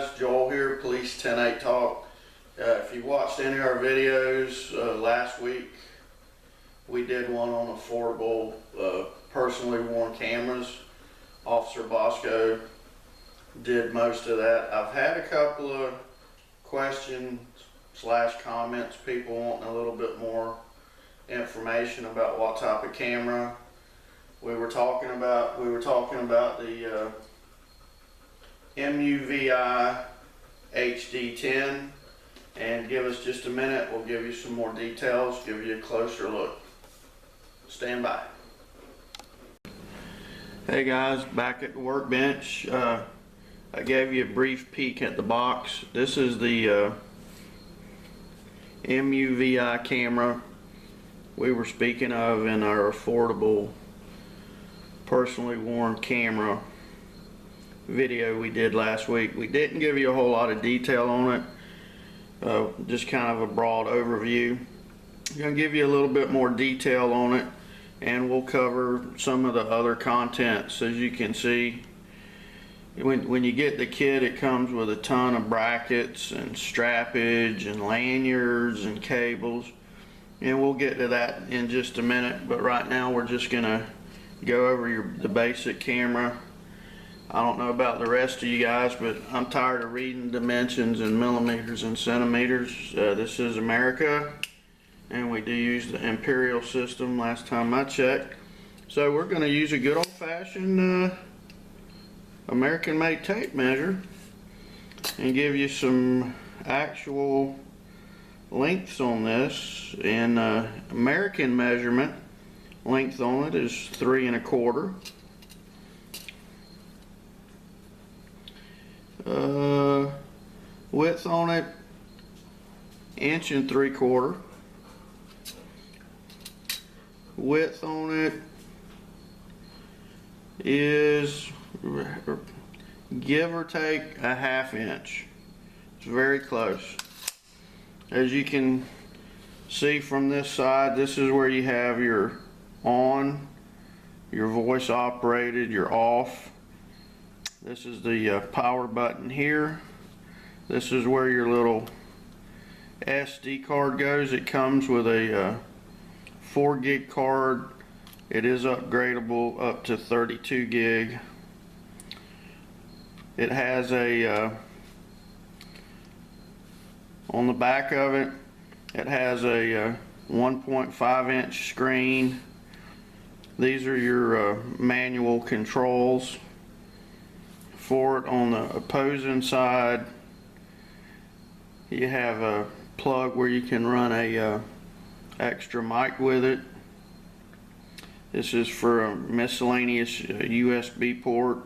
guys, Joel here, Police 10-8 Talk. If you watched any of our videos last week, we did one on affordable personally worn cameras. Officer Bosco did most of that. I've had a couple of questions / comments, people wanting a little bit more information about what type of camera we were talking about. We were talking about the VEHO HD-10, and give us just a minute, we'll give you some more details, give you a closer look. Stand by. Hey guys, back at the workbench. I gave you a brief peek at the box. This is the VEHO camera we were speaking of in our affordable personally worn camera video we did last week. We didn't give you a whole lot of detail on it, just kind of a broad overview. I'm going to give you a little bit more detail on it, and we'll cover some of the other contents. As you can see, when you get the kit, it comes with a ton of brackets and strappage and lanyards and cables, and we'll get to that in just a minute. But right now we're just going to go over the basic camera. I don't know about the rest of you guys, but I'm tired of reading dimensions in millimeters and centimeters. This is America, and we do use the imperial system last time I checked. So we're going to use a good old-fashioned American-made tape measure and give you some actual lengths on this. In American measurement, length on it is 3 1/4. Width on it, 1 3/4 inches. Width on it is, give or take, a 1/2 inch. It's very close. As you can see from this side, this is where you have your on, your voice operated, your off. This is the power button here. This is where your little SD card goes. It comes with a 4 gig card. It is upgradable up to 32 gig. It has a on the back of it, it has a 1.5 inch screen. These are your manual controls for it. On the opposing side, you have a plug where you can run a extra mic with it. This is for a miscellaneous USB port.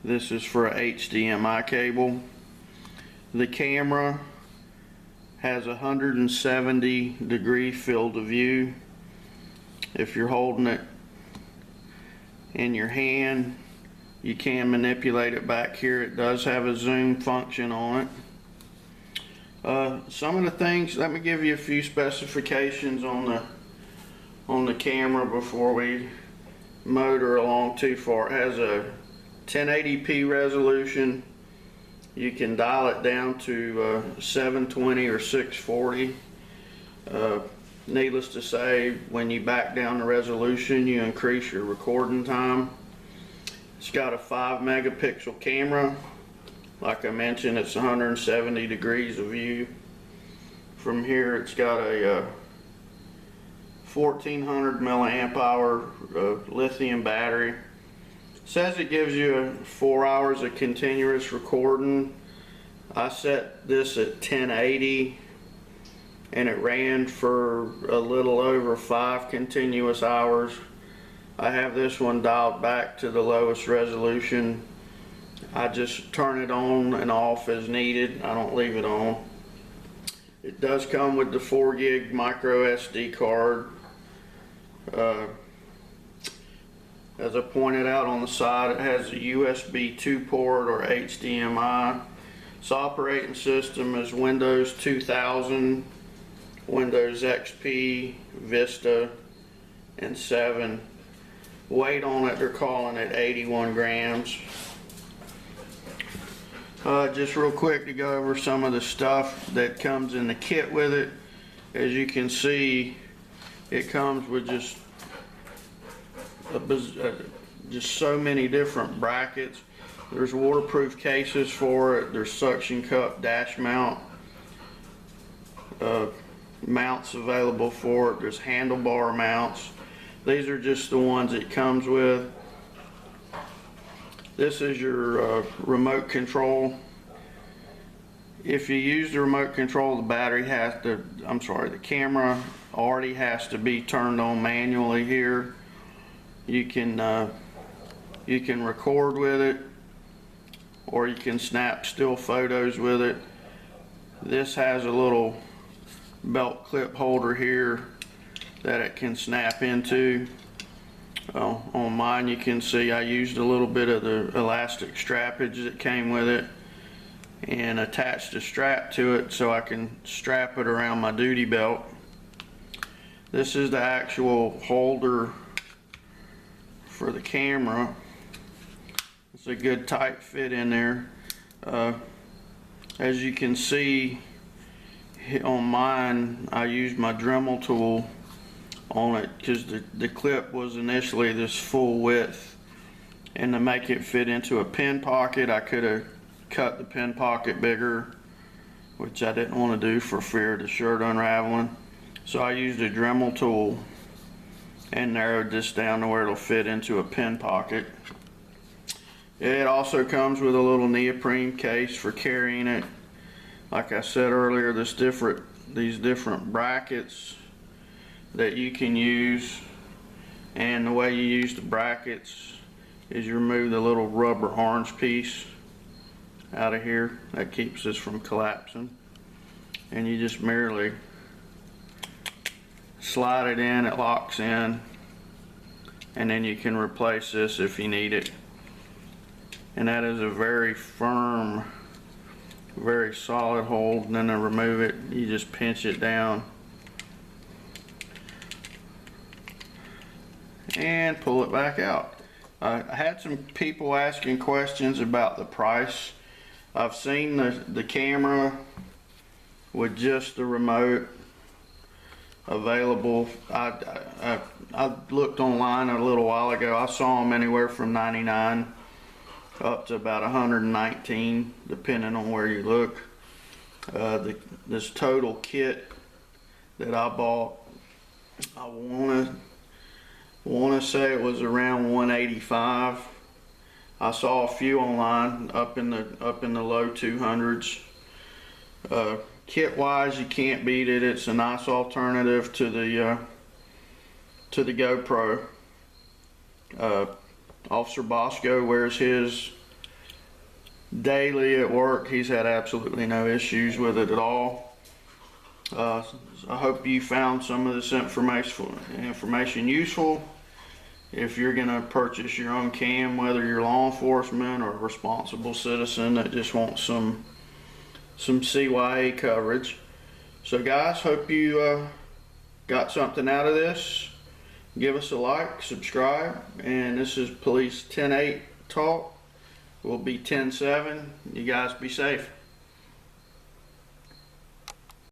This is for a HDMI cable. The camera has a 170-degree field of view. If you're holding it in your hand, you can manipulate it back here. It does have a zoom function on it. Some of the things, let me give you a few specifications on the camera before we motor along too far. It has a 1080p resolution. You can dial it down to 720 or 640. Needless to say, when you back down the resolution, you increase your recording time. It's got a 5 megapixel camera. Like I mentioned, it's 170 degrees of view. From here, it's got a 1400 milliamp hour lithium battery. It says it gives you 4 hours of continuous recording. I set this at 1080, and it ran for a little over 5 continuous hours. I have this one dialed back to the lowest resolution. I just turn it on and off as needed. I don't leave it on. It does come with the 4 gig micro SD card. As I pointed out on the side, it has a USB 2 port or HDMI. Its operating system is Windows 2000, Windows XP, Vista, and 7. Weight on it, they're calling it 81 grams. Just real quick to go over some of the stuff that comes in the kit with it. As you can see, it comes with just so many different brackets. There's waterproof cases for it. There's suction cup dash mount mounts available for it. There's handlebar mounts. These are just the ones it comes with. This is your remote control. If you use the remote control, the the camera already has to be turned on manually here. You can record with it, or you can snap still photos with it. This has a little belt clip holder here that it can snap into. On mine, you can see I used a little bit of the elastic strappage that came with it and attached a strap to it so I can strap it around my duty belt. This is the actual holder for the camera. It's a good tight fit in there. As you can see on mine, I used my Dremel tool on it because the clip was initially this full width, and to make it fit into a pin pocket, I could have cut the pin pocket bigger, which I didn't want to do for fear of the shirt unraveling. So I used a Dremel tool and narrowed this down to where it'll fit into a pin pocket. It also comes with a little neoprene case for carrying it. Like I said earlier, these different brackets that you can use, and the way you use the brackets is you remove the little rubber orange piece out of here that keeps this from collapsing, and you just merely slide it in, it locks in, and then you can replace this if you need it. And that is a very firm, very solid hold. And then to remove it, you just pinch it down and pull it back out. I had some people asking questions about the price. I've seen the camera with just the remote available. I looked online a little while ago. I saw them anywhere from $99 up to about $119, depending on where you look. This total kit that I bought, I want to say it was around $185. I saw a few online up in the low 200s. Kit wise, you can't beat it. It's a nice alternative to the GoPro. Officer Bosco wears his daily at work. He's had absolutely no issues with it at all. I hope you found some of this information useful. If you're going to purchase your own cam, whether you're law enforcement or a responsible citizen that just wants some CYA coverage. So guys, hope you got something out of this. Give us a like, subscribe, and this is Police 10-8 Talk. We'll be 10-7. You guys be safe.